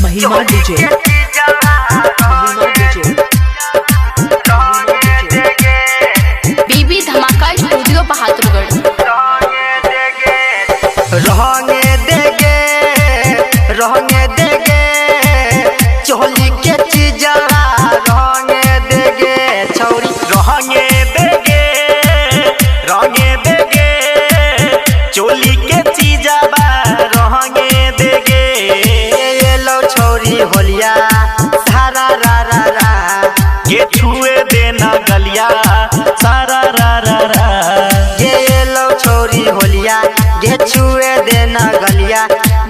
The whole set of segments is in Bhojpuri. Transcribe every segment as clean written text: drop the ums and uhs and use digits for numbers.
महिमा डीजे बीबी धमाका स्टूडियो बहादुरगढ़। रहने देगे चोली के चीजा रहने देगे छौरी रहने देगे चोली के चीजा रहने देगे ये लो छौरी होलिया सारा रा रा रा ये छुए देना गलिया सारा रा रा रा ये लो छौरी होलिया ये छुए देना गलिया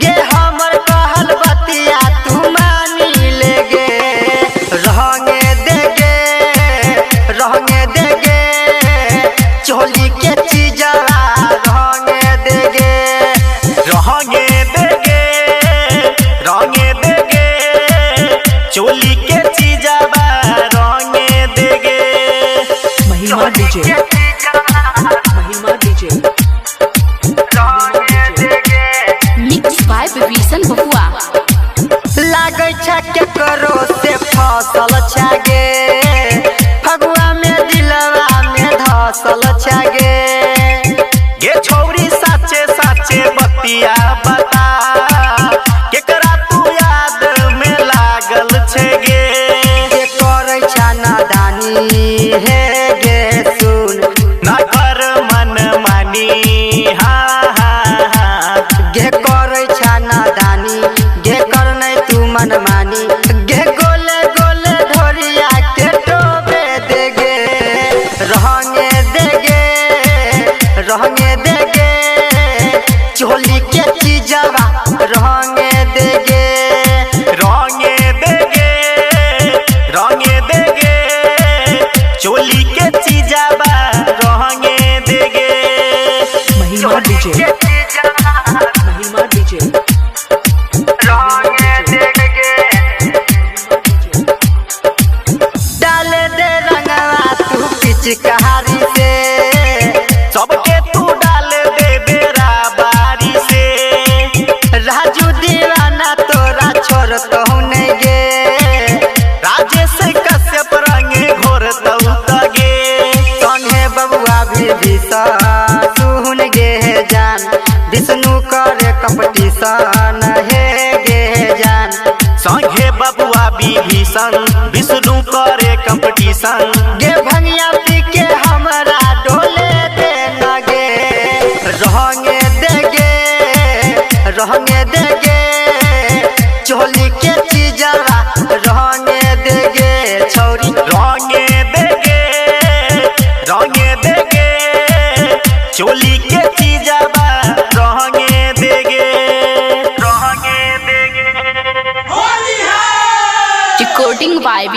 ये हमर कहल बतिया तू मानी लेगे रहने देगे चोली के चीजा रहने देगे चोली के चीजा रहने देगे महिमा डीजे मिक्स बाय विभीषण बबुआ। लागे के करो से फसल छागे फगुआ में दिलवा में धसल छागे गे छौरी साचे साचे बतिया बता केकरा तू याद में लागल छेगे के करे छाना दानी हे गे सुन न कर मन मानी गे करे छाना दानी गे कर नहीं तू मन मानी गे गोले गोले ढोरिया के टोबे देगे रहने देगे चोली के चीजवा रहने देगे चोली के चीजवा रहने देगे महिमा डीजे डाले दे रंगवा तू पिचकारी से सबके तू डाल दे बेरा बारी से राजू दीवाना तोरा छोड़ तो नहीं गे राजेश कश्यप रंगे घोर तो तगे संगे बबुआ भी सुन गे जान विष्णु करे कंपटीशन हे गे जान संगे बबुआ विभीषण विष्णु करे कंपटीशन गे भंगिया पी के हमरा डोले दे नगे रहने देगे चोली के चीजवा रहने देगे छौरी रहने देगे चोली के चीजवा रहने देगे रिकॉर्डिंग बाय